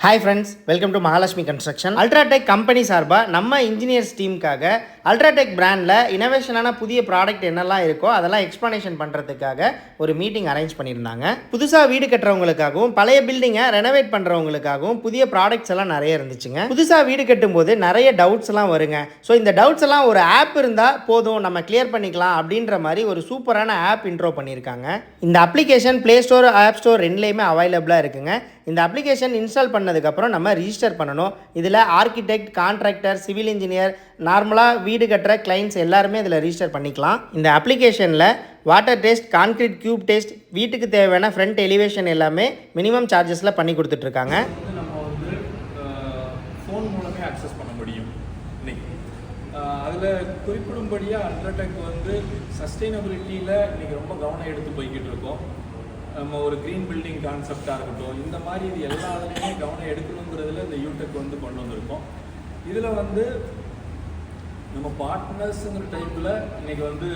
Hi friends, welcome to Mahalakshmi construction. UltraTech company சார்பாக நம்ம engineers டீமுக்காக UltraTech பிராண்டில் இனோவேஷனான புதிய ப்ராடக்ட் என்னெல்லாம் இருக்கோ அதெல்லாம் எக்ஸ்ப்ளனேஷன் பண்ணுறதுக்காக ஒரு மீட்டிங் அரேஞ்ச் பண்ணியிருந்தாங்க. புதுசாக வீடு கட்டுறவங்களுக்காகவும் பழைய பில்டிங்கை ரெனோவேட் பண்ணுறவங்களுக்காகவும் புதிய ப்ராடக்ட்ஸ் எல்லாம் நிறைய இருந்துச்சுங்க. புதுசாக வீடு கட்டும்போது நிறைய டவுட்ஸ் எல்லாம் வருங்க. ஸோ இந்த டவுட்ஸ் எல்லாம் ஒரு ஆப் இருந்தால் போதும், நம்ம கிளியர் பண்ணிக்கலாம் அப்படின்ற மாதிரி ஒரு சூப்பரான ஆப் இன்ட்ரோ பண்ணியிருக்காங்க. இந்த application play store, app store ரெண்டுலேயுமே அவைலபிளாக இருக்குங்க. இந்த அப்ளிகேஷன் இன்ஸ்டால் பண்ணதுக்கப்புறம் நம்ம ரிஜிஸ்டர் பண்ணணும். இதில் ஆர்கிடெக்ட், கான்ட்ராக்டர், சிவில் இன்ஜினியர், நார்மலாக வீடு கட்டுற கிளைண்ட்ஸ் எல்லாருமே இதில் ரிஜிஸ்டர் பண்ணிக்கலாம். இந்த அப்ளிகேஷனில் water test, concrete cube test, வீட்டுக்கு தேவையான ஃப்ரண்ட் எலிவேஷன் எல்லாமே மினிமம் சார்ஜஸில் பண்ணி கொடுத்துட்ருக்காங்க. நம்ம வந்து ஃபோன் மூலமே அக்சஸ் பண்ண முடியும். இன்னைக்கு அதில் குறிப்பிடும்படியாக அல்ட்ராடெக் வந்து சஸ்டைனபிலிட்டியில் இன்றைக்கி ரொம்ப கவனம் எடுத்து போய்கிட்டு இருக்கோம். நம்ம ஒரு க்ரீன் பில்டிங் கான்செப்டாக இருக்கட்டும், இந்த மாதிரி இது எல்லாத்துலேயுமே கவனம் எடுக்கணுங்கிறதுல இந்த யூடெக் வந்து கொண்டு வந்திருக்கோம். இதில் வந்து நம்ம பார்ட்னர்ஸுங்கிற டைப்பில் இன்றைக்கி வந்து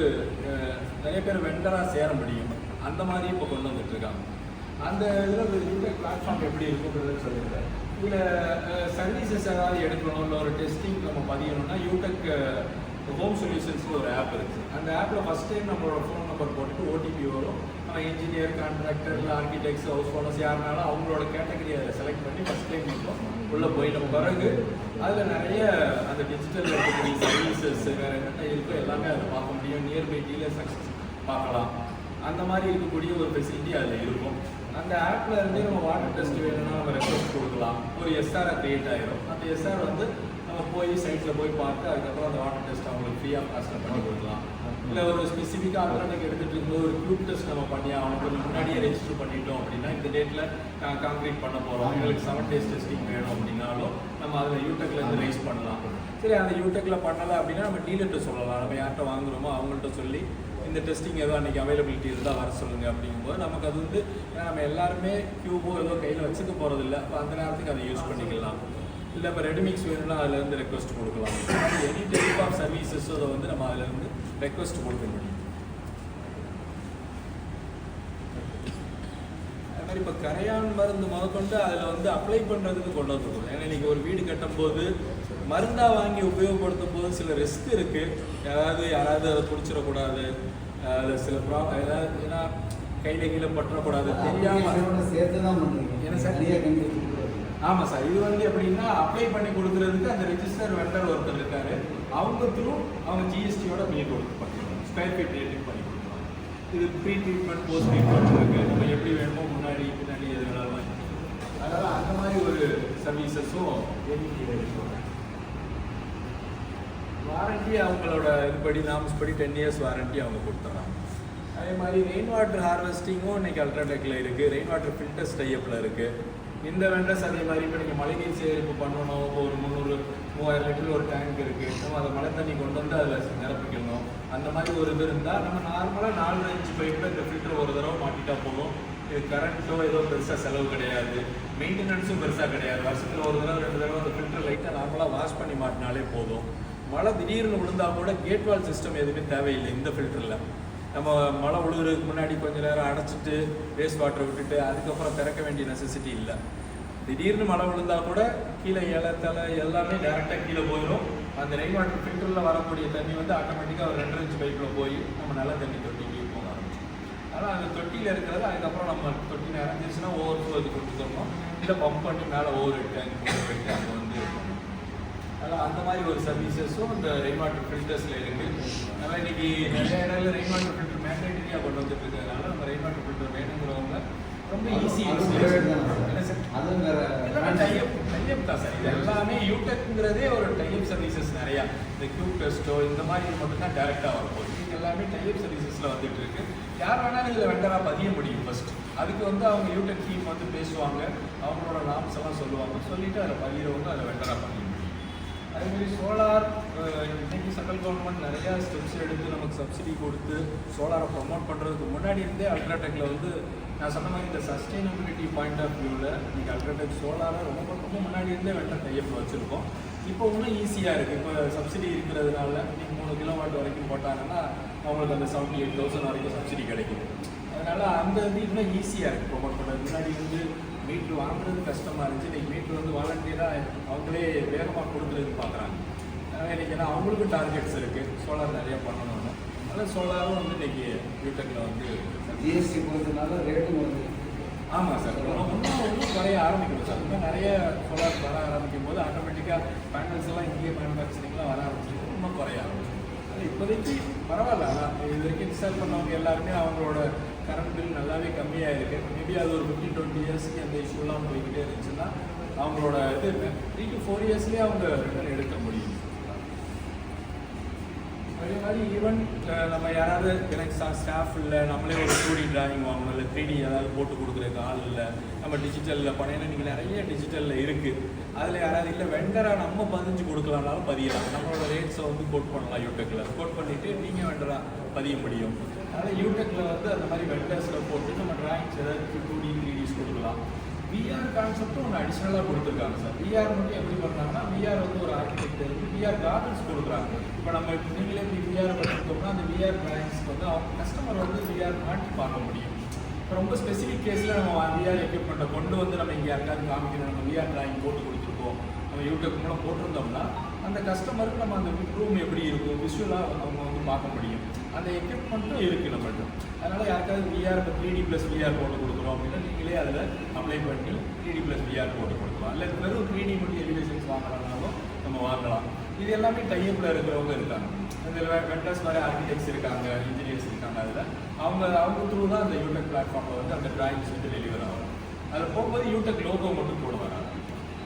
நிறைய பேர் வெண்டராக சேர முடியும். அந்த மாதிரி இப்போ கொண்டு வந்துட்டுருக்காங்க. அந்த இதில் யூடெக் பிளாட்ஃபார்ம் எப்படி இருக்குங்கிறத சொல்லியிருக்கேன். இதில் சர்வீசஸ் ஏதாவது எடுக்கணும், இல்லை ஒரு டெஸ்டிங் நம்ம பதியணும்னா யூடெக் ஹோம் சொல்யூஷன்ஸ்னு ஒரு ஆப் இருக்குது. அந்த ஆப்பில் ஃபஸ்ட் டைம் நம்மளோட ஃபோன் நம்பர் போட்டுட்டு ஓடிபி வரும். நம்ம இன்ஜினியர், கான்ட்ராக்டர், இல்லை ஆர்கிடெக்ட்ஸ், ஹவுஸ் ஓனர்ஸ் யாருனாலும் அவங்களோட கேட்டகரியை செலக்ட் பண்ணி ஃபஸ்ட் டைம் மட்டும் உள்ளே போயிட்ட பிறகு அதில் நிறைய அந்த டிஜிட்டல் இருக்கக்கூடிய சர்வீசஸ் வேறு என்னென்ன இருக்கோ எல்லாமே அதில் பார்க்க முடியும். நியர்பை டீலர் சக்ஸஸ் பார்க்கலாம். அந்த மாதிரி இருக்கக்கூடிய ஒரு ஃபெசிலிட்டி அதில் இருக்கும். அந்த ஆப்பில் இருந்தே நம்ம வாட்டர் டெஸ்ட் வேணும்னா நம்ம ரெக்வஸ்ட் கொடுக்கலாம். ஒரு எஸ்ஆரை க்ரியேட் ஆகிடும். அந்த எஸ்ஆர் வந்து நம்ம போய் சைட்டில் போய் பார்த்து அதுக்கப்புறம் அந்த வாட்டர் டெஸ்ட் அவங்களுக்கு ஃப்ரீ ஆஃப் காஸ்ட்டில் பண்ணி கொடுக்கலாம். இல்லை ஒரு ஸ்பெசிஃபிக்காக அல்ட்ராடெக் எடுத்துகிட்டு இருக்கும்போது ஒரு க்யூப் டெஸ்ட் நம்ம பண்ணி அவங்களுக்கு முன்னாடியே ரெஜிஸ்டர் பண்ணிட்டோம் அப்படின்னா இந்த டேட்டில் கான்க்ரீட் பண்ண போகிறோம், எங்களுக்கு 7 days டெஸ்டிங் வேணும் அப்படின்னாலும் நம்ம அதில் யூடெக்லேருந்து ரைஸ் பண்ணலாம். சரி, அந்த யூடெக்கில் பண்ணலை அப்படின்னா நம்ம டீலர்கிட்ட சொல்லலாம். நம்ம யார்கிட்ட வாங்குகிறோமோ அவங்கள்ட்ட சொல்லி இந்த டெஸ்டிங் ஏதோ அன்றைக்கி அவைலபிலிட்டி இருந்தால் வர சொல்லுங்கள் அப்படிங்கும்போது நமக்கு அது வந்து நம்ம எல்லாருமே க்யூபோ ஏதோ கையில் வச்சுக்க போகிறதில்ல. அப்போ அந்த நேரத்துக்கு அதை யூஸ் பண்ணிக்கலாம். இல்லை இப்போ ரெடிமிக்ஸ் வேணும்னா அதிலேருந்து ரெக்வஸ்ட் கொடுக்கலாம். எனி டைப் ஆஃப் சர்வீசஸோ அதை வந்து நம்ம அதிலேருந்து ரெக்வஸ்ட் கொடுக்க முடியும். அது மாதிரி இப்போ கரையான் மருந்து முதற்கொண்டு அதில் வந்து அப்ளை பண்ணுறதுக்கு கொண்டு வந்துருக்கோம். ஏன்னா இன்றைக்கி ஒரு வீடு கட்டும்போது மருந்தாக வாங்கி உபயோகப்படுத்தும் போது சில ரிஸ்க் இருக்குது. யாராவது அதை குடிச்சிடக்கூடாது, அதில் சில ஏதாவது ஏன்னா கையில் கீழே பற்றக்கூடாது, தெரியாமல் சேர்த்து தான் பண்ணுறீங்க. ஏன்னா சார் ஆமாம் சார், இது வந்து எப்படின்னா அப்ளை பண்ணி கொடுக்குறதுக்கு அந்த ரெஜிஸ்டர் வெண்டர் ஒருத்தர் இருக்காரு. அவங்க த்ரூ அவங்க ஜிஎஸ்டியோட மீட் பண்ணிடுவாங்க. ஸ்கொயர் ஃபீட் ரேட்டிங் பண்ணி கொடுத்துருவாங்க. இது ப்ரீ ட்ரீட்மெண்ட், போஸ்ட் ட்ரீட்மெண்ட் இருக்குது. நம்ம எப்படி வேணுமோ முன்னாடி பின்னாடி எது வேணாலும். அதனால் அந்த மாதிரி ஒரு சர்வீசஸும் எடுத்துவாங்க. வாரண்ட்டி அவங்களோட இதுபடி நாம்ஸ் படி 10 years வாரண்ட்டி அவங்க கொடுத்துட்றாங்க. அதே மாதிரி ரெயின் வாட்டர் ஹார்வெஸ்டிங்கும் இன்றைக்கி அல்ட்ராடெக்கில் இருக்குது. ரெயின் வாட்டர் ஃபில்டர்ஸ் டைப்பில் இருக்குது. இந்த வெண்டர்ஸ் அதே மாதிரி இப்போ நீங்கள் மழைநீர் சேகரிப்பு பண்ணணும். ஒரு 300-3000 லிட்டர் ஒரு டேங்க் இருக்குது. நம்ம அதை மழை தண்ணி கொண்டு வந்து அதில் நிரப்பிக்கணும். அந்த மாதிரி ஒரு இது இருந்தால் நம்ம நார்மலாக 4-5 பைப்பில் இந்த ஃபில்டர் ஒரு தடவை மாட்டிட்டா போதும். இது கரண்ட்டோ ஏதோ பெருசாக செலவு கிடையாது, மெயின்டெனன்ஸும் பெருசாக கிடையாது. வருஷத்தில் ஒரு தடவை 2 தடவை அந்த ஃபில்டர் லைட்டாக நார்மலாக வாஷ் பண்ணி மாட்டினாலே போதும். மழை திடீர்னு விழுந்தால் கூட கேட் வால் சிஸ்டம் எதுவுமே தேவையில்லை இந்த ஃபில்டரில். நம்ம மழை விழுகிறதுக்கு முன்னாடி கொஞ்சம் நேரம் அடைச்சிட்டு வேஸ்ட் வாட்டரை விட்டுட்டு அதுக்கப்புறம் திறக்க வேண்டிய நெசசிட்டி இல்லை. திடீர்னு மழை விழுந்தால் கூட கீழே இலை தலை எல்லாமே டேரெக்டாக கீழே போயிடும். அந்த ரெயின் வாட்டர் ஃபில்டரில் வரக்கூடிய தண்ணி வந்து ஆட்டோமேட்டிக்காக ஒரு 2 inch பைப்பில் போய் நம்ம நல்ல தண்ணி தொட்டிக்கு போக ஆரம்பிச்சோம். ஆனால் அந்த தொட்டியில் இருக்கிறது அதுக்கப்புறம் நம்ம தொட்டி நிறைஞ்சிருச்சுன்னா ஓவர் ஃப்ளோ இது கொடுத்துருக்கோம். இல்லை பம்ப் பண்ணி மேலே ஓவர் டேங்க் போயிட்டு அங்கே வந்து இருக்கணும். அதனால் அந்த மாதிரி ஒரு சர்வீசஸும் இந்த ரெயின் வாட்டர் ஃபில்டர்ஸில் இருக்குது. அதனால் இன்றைக்கி நிறைய இடங்களில் ரெயின் வாட்டர் ஃபில்டர் மேண்டேட்டரியாக கொண்டு வந்துட்டு இருக்கிறதுனால நம்ம ரெயின் வாட்டர் ஃபில்டர் வேணுங்கிறவங்க ரொம்ப ஈஸி டைப் தான் சார். இது எல்லாமே யூடெக்ங்கிறதே ஒரு டைப் சர்வீசஸ் நிறையா. இந்த கியூப் டெஸ்ட்டோ இந்த மாதிரி மட்டும்தான் டேரெக்டாக வரப்போகுது. இது எல்லாமே டைப் சர்வீசஸில் வந்துட்டு இருக்கு. யார் வேணாலும் இதில் வெண்டராக பதிய முடியும். ஃபர்ஸ்ட் அதுக்கு வந்து அவங்க யூடெக் டீம் வந்து பேசுவாங்க, அவங்களோட நாம்ஸ் எல்லாம் சொல்லுவாங்க. சொல்லிவிட்டு அதில் பதிகிறவங்க அதில் வெண்டராக பதிய முடியும். அதேமாதிரி சோலார் இன்றைக்கி சென்ட்ரல் கவர்மெண்ட் நிறையா ஸ்டெப்ஸ் எடுத்து நமக்கு சப்சிடி கொடுத்து சோலாரை ப்ரொமோட் பண்ணுறதுக்கு முன்னாடி இருந்தே அல்ட்ராடெக்கில் வந்து நான் சொன்ன மாதிரி இந்த சஸ்டைனபிலிட்டி பாயிண்ட் ஆஃப் வியூவில் இன்றைக்கி அல்ட்ராடெக் சோலாரை ரொம்ப முன்னாடி இருந்தே வெண்டர் டைப் வச்சுருக்கோம். இப்போ இன்னும் ஈஸியாக இருக்குது. இப்போ சப்சிடி இருக்கிறதுனால இன்றைக்கி 3 கிலோவாட் வரைக்கும் போட்டாங்கன்னா அவங்களுக்கு அந்த 78,000 வரைக்கும் சப்சிடி கிடைக்குது. அதனால் அந்த இது இன்னும் ஈஸியாக இருக்குது ப்ரொமோட் பண்ணுறது. முன்னாடி வந்து மீட்ரு வாங்குறது கஷ்டமாக இருந்துச்சு. இன்றைக்கி மீட்ரு வந்து தான் அவங்களே வேகமாக கொடுக்குறதுக்கு பார்க்குறாங்க. இன்றைக்கி ஏன்னா அவங்களுக்கும் டார்கெட்ஸ் இருக்குது, சோலார் நிறையா பண்ணணும்னு. அதனால் சோலாரும் வந்து இன்றைக்கி யூடெக்கில் வந்து ஜிஎஸ்டி போகிறதுனால ரேட்டும் வந்து. ஆமாம் சார், இன்னும் குறைய ஆரம்பிக்கணும் சார். இன்னும் நிறைய சோலார் வர ஆரம்பிக்கும் போது ஆட்டோமேட்டிக்காக பேனல்ஸ் எல்லாம் இங்கேயே மேனுஃபேக்சரிங்லாம் வர ஆரம்பிச்சிருக்கு, இன்னும் குறைய ஆரம்பிச்சிருக்கு. அது இப்போதைக்கு பரவாயில்ல. ஆனால் இது வரைக்கும் இன்ஸ்டால் பண்ணவங்க எல்லாருமே அவங்களோட கரண்ட் பில் நல்லாவே கம்மியாக இருக்குது. மேபி அது ஒரு 15-20 இயர்ஸ்க்கு அந்த இஷ்யூலாம் போய்கிட்டே இருந்துச்சுன்னா அவங்களோட இது 3 to 4 இயர்ஸ்லேயே அவங்க ரிட்டர்ன் எடுக்க முடியும். அதே மாதிரி ஈவன் நம்ம யாராவது எனக்கு ஸ்டாஃப் இல்லை, நம்மளே ஒரு 2D டிராயிங் வாங்கணும், இல்லை 3D ஏதாவது போட்டு கொடுக்குறதுக்கு ஆள் இல்லை, நம்ம டிஜிட்டலில் பண்ணையில் நீங்கள் நிறைய டிஜிட்டலில் இருக்குது, அதில் யாராவது இல்லை வெண்டராக நம்ம பதிஞ்சு கொடுக்கலாம்னாலும் பதியலாம். நம்மளோட ரேட்ஸை வந்து கோட் பண்ணலாம் யூடெக்கில். கோட் பண்ணிவிட்டு நீங்கள் வெண்டராக பதிய முடியும். அதனால் யூடெக்கில் வந்து அந்த மாதிரி வெண்டர்ஸில் போட்டு நம்ம டிராயிங்ஸ் ஏதாவது 2D 3Ds கொடுக்கலாம். விஆர் கான்செப்டும் ஒன்று அடிஷ்னலாக கொடுத்துருக்காங்க சார். விஆர் மட்டும் எப்படி பண்ணுறாங்கன்னா, விஆர் வந்து ஒரு ஆர்கிடெக்ட் வந்து விஆர் கார்மெண்ட்ஸ் கொடுக்குறாங்க. இப்போ நம்ம நீங்களே விஆர் பண்ணிட்டோம்னா அந்த விஆர் டிராயிங்ஸ்க்கு வந்து அவங்க கஸ்டமர் வந்து விஆர் மாட்டி பார்க்க முடியும். இப்போ ரொம்ப ஸ்பெசிஃபிக் கேஸில் நம்ம விஆர் எக்யூப்மெண்ட்டை கொண்டு வந்து நம்ம இங்கே யாருக்காவது காமிக்கணும், நம்ம விஆர் டிராயிங் போட்டு கொடுத்துருக்கோம், நம்ம யூடியூப் மூலம் போட்டிருந்தோம்னா அந்த கஸ்டமருக்கு நம்ம அந்த ரூம் எப்படி இருக்கும் விஷுவலாக அவங்க வந்து பார்க்க முடியும். அந்த எக்யூப்மெண்ட்டும் இருக்குது நம்மள்ட்ட. அதனால் யாருக்காவது விஆர் இப்போ 3D + விஆர் போட்டு கொடுக்குறோம் அப்படின்னா நீங்களே அதில் அப்ளை பண்ணி 3D + விஆர் போட்டு கொடுக்கலாம். இல்லை வெறும் 3D மட்டும் எலிவேஷன்ஸ் வாங்கலாம்னாலும் நம்ம வாங்கலாம். இது எல்லாமே டைப்பில் இருக்கிறவங்க இருக்காங்க. இதில் வெண்டர்ஸ் மாதிரி ஆர்கிடெக்ட்ஸ் இருக்காங்க, இன்ஜினியர்ஸ் இருக்காங்க. அதில் அவங்க த்ரூ தான் அந்த யூடெக் பிளாட்ஃபார்மில் வந்து அந்த டிராயிங்ஸ் வந்து டெலிவர் ஆகும். அதில் போகும்போது யூடெக் லோகோ மட்டும் போட வராங்க.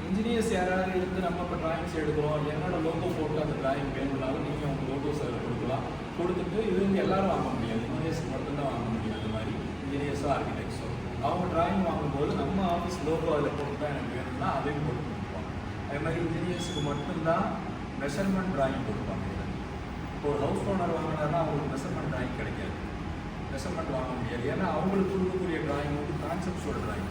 இன்ஜினியர்ஸ் யாராவது இருந்து நம்ம இப்போ டிராயிங்ஸ் எடுக்கிறோம், என்னோட லோகோ போட்டு அந்த டிராயிங் வேணும்னாலும் நீங்கள் உங்கள் லோகோஸ் அதில் கொடுக்கலாம். கொடுத்துட்டு இது வந்து எல்லாரும் வாங்க முடியாது, இன்ஜினியர்ஸ்க்கு மட்டும்தான் வாங்க முடியும். அந்த மாதிரி இன்ஜினியர்ஸோ ஆர்கிடெக்ட்ஸோ அவங்க டிராயிங் வாங்கும்போது நம்ம ஆஃபீஸ் லோகோ அதில் போட்டு தான் எனக்கு வேணும்னா அதையும் போட்டு கொடுப்போம். அதே மாதிரி இன்ஜினியர்ஸுக்கு மட்டும்தான் மெஷர்மெண்ட் டிராயிங் கொடுப்பாங்க. இப்போ ஒரு ஹவுஸ் ஓனர் வாங்கினாருன்னா அவங்களுக்கு மெஷர்மெண்ட் டிராயிங் கிடைக்காது, மெஷர்மெண்ட் வாங்க முடியாது. ஏன்னா அவங்களுக்கு கொடுக்கக்கூடிய டிராயிங் வந்து கான்செப்ட்ஸோட டிராயிங்.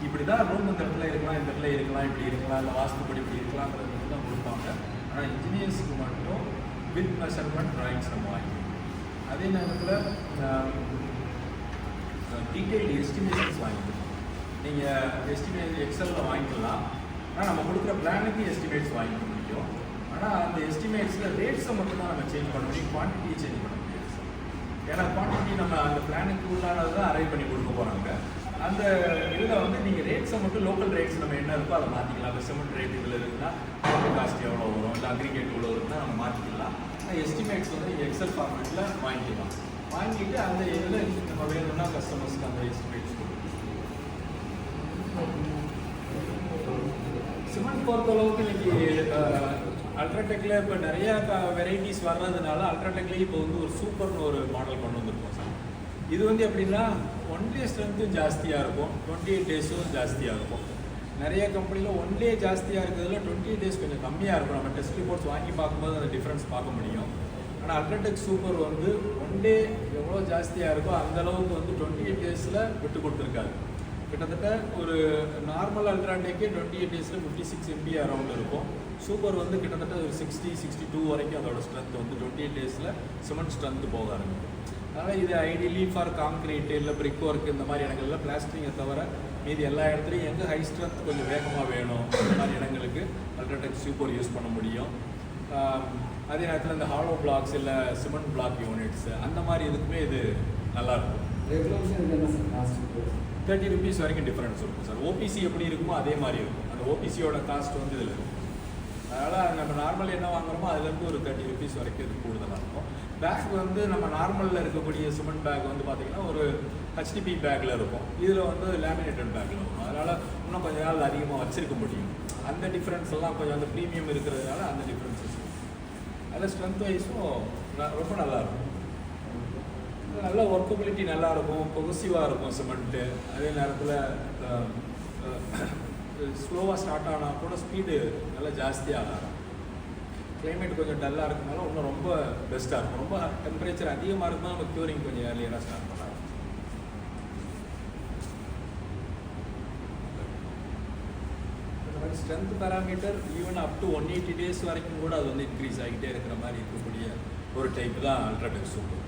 இப்படி தான் ரூம் இந்த இடத்துல இருக்கலாம், இந்த இடத்துல இருக்கலாம், இப்படி இருக்கலாம், இல்லை வாஸ்துப்படி இப்படி இருக்கலாங்கிறது மட்டும் தான் கொடுப்பாங்க. ஆனால் இன்ஜினியர்ஸுக்கு மட்டும் வித் மெஷர்மெண்ட் டிராயிங்ஸ் நம்ம வாங்கிக்கணும். அதே நேரத்தில் டீட்டெயில்டு எஸ்டிமேஷன்ஸ் வாங்கிக்கணும். நீங்கள் எஸ்டிமேட் எக்ஸலில் வாங்கிக்கலாம், ஆனால் நம்ம கொடுக்குற பிளானுக்கு எஸ்டிமேட்ஸ் வாங்கிக்க முடியும். ஆனால் அந்த எஸ்டிமேட்ஸில் ரேட்ஸை மட்டும் தான் நம்ம சேஞ்ச் பண்ண முடியும், குவான்டிட்டியை சேஞ்ச் பண்ண முடியாது. ஏன்னா குவான்டிட்டி நம்ம அந்த பிளானுக்கு உள்ளானது தான் அரைவ் பண்ணி கொடுக்க போகிறாங்க. அந்த இதில் வந்து நீங்கள் ரேட்ஸை மட்டும் லோக்கல் ரேட்ஸ் நம்ம என்ன இருக்கோ அதை மாற்றிக்கலாம். இப்போ சிமெண்ட் ரேட் இதில் இருக்குன்னா டோட்டல் காஸ்ட் எவ்வளோ வரும், இல்லை அக்ரிகேட் எவ்வளோ இருக்குன்னா நம்ம மாற்றிக்கலாம். எஸ்டிமேட்ஸ் வந்து நீங்கள் எக்ஸல் ஃபார்மேட்டில் வாங்கிக்கலாம். வாங்கிட்டு அந்த இதில் நம்ம வேணும்னா கஸ்டமர்ஸ்க்கு அந்த எஸ்டிமேட்ஸ் கொடுக்கணும். சிமெண்ட் பொறுத்தளவுக்கு இன்னைக்கு அல்ட்ராடெக்கில் இப்போ நிறையா வெரைட்டிஸ் வர்றதுனால அல்ட்ராடெக்லேயே இப்போ வந்து ஒரு சூப்பர்னு ஒரு மாடல் கொண்டு வந்திருக்கோம் சார். இது வந்து எப்படின்னா 1 டே ஸ்ட்ரென்த்தும் ஜாஸ்தியாக இருக்கும், 28 டேஸும் ஜாஸ்தியாக இருக்கும். நிறைய கம்பெனியில் 1 டே ஜாஸ்தியாக இருக்கிறதுல 28 டேஸ் கொஞ்சம் கம்மியாக இருக்கும். நம்ம டெஸ்ட் ரிப்போர்ட்ஸ் வாங்கி பார்க்கும்போது அந்த டிஃப்ரென்ஸ் பார்க்க முடியும். ஆனால் அல்ட்ராடெக் சூப்பர் வந்து 1 டே எவ்வளோ ஜாஸ்தியாக இருக்கோ அந்தளவுக்கு வந்து 28 டேஸில் விட்டு கொடுத்துருக்காரு. கிட்டத்தட்ட ஒரு நார்மல் அல்ட்ராடெக்கே 28 டேஸில் 56 MB அரௌண்ட் இருக்கும். சூப்பர் வந்து கிட்டத்தட்ட ஒரு 60-62 வரைக்கும் அதோட ஸ்ட்ரென்த் வந்து 28 டேஸில் சிமெண்ட் ஸ்ட்ரென்த்து போக ஆரம்பிக்கும். அதனால் இது ஐடியலி ஃபார் கான்க்ரீட் இல்லை பிரிக் ஒர்க் இந்த மாதிரி இடங்கள்லாம் பிளாஸ்டரிங்கை தவிர மீதி எல்லா இடத்துலையும் எங்கே ஹை ஸ்ட்ரென்த் கொஞ்சம் வேகமாக வேணும் அந்த மாதிரி இடங்களுக்கு அல்ட்ராடெக் சூப்பர் யூஸ் பண்ண முடியும். அதே நேரத்தில் இந்த ஹாலோ பிளாக்ஸ் இல்லை சிமெண்ட் பிளாக் யூனிட்ஸ் அந்த மாதிரி இதுக்குமே இது நல்லாயிருக்கும். 30 rupees வரைக்கும் டிஃப்ரென்ஸ் இருக்கும் சார். ஓபிசி எப்படி இருக்குமோ அதே மாதிரி இருக்கும். அந்த ஓபிசியோட காஸ்ட் வந்து இதில் இருக்கும். அதனால் நம்ம நார்மல் என்ன வாங்குறோமோ அதுலேருந்து ஒரு 30 rupees வரைக்கும் இது கூடுதலாக இருக்கும். பேக் வந்து நம்ம நார்மலில் இருக்கக்கூடிய சிமெண்ட் பேக் வந்து பார்த்திங்கன்னா ஒரு HDP பேக்கில் இருக்கும், இதில் வந்து லேமினேட்டட் பேக்கில் இருக்கும். அதனால் இன்னும் கொஞ்ச நாள் அதிகமாக வச்சுருக்க முடியும். அந்த டிஃப்ரென்ஸ் எல்லாம் கொஞ்சம் அந்த ப்ரீமியம் இருக்கிறதுனால அந்த டிஃப்ரென்சஸ் அதில் ஸ்ட்ரென்த் வைஸும் ரொம்ப நல்லாயிருக்கும். நல்ல ஒர்க்கபிலிட்டி நல்லாயிருக்கும், பொகசிவாக இருக்கும் சிமெண்ட்டு. அதே நேரத்தில் ஸ்லோவாக ஸ்டார்ட் ஆனால் கூட ஸ்பீடு நல்லா ஜாஸ்தியாக ஆகும். கிளைமேட் கொஞ்சம் டல்லாக இருக்கனால இன்னும் ரொம்ப பெஸ்ட்டாக இருக்கும். ரொம்ப டெம்பரேச்சர் அதிகமாக இருந்தால் நம்ம க்யூரிங் கொஞ்சம் ஏர்லியராக ஸ்டார்ட் பண்ணலாம். இந்த மாதிரி strength parameter even up to 180 days வரைக்கும் கூட அது வந்து இன்க்ரீஸ் ஆகிட்டே இருக்கிற மாதிரி இருக்கக்கூடிய ஒரு டைப் தான் அல்ட்ராடெக் சூப்பர்.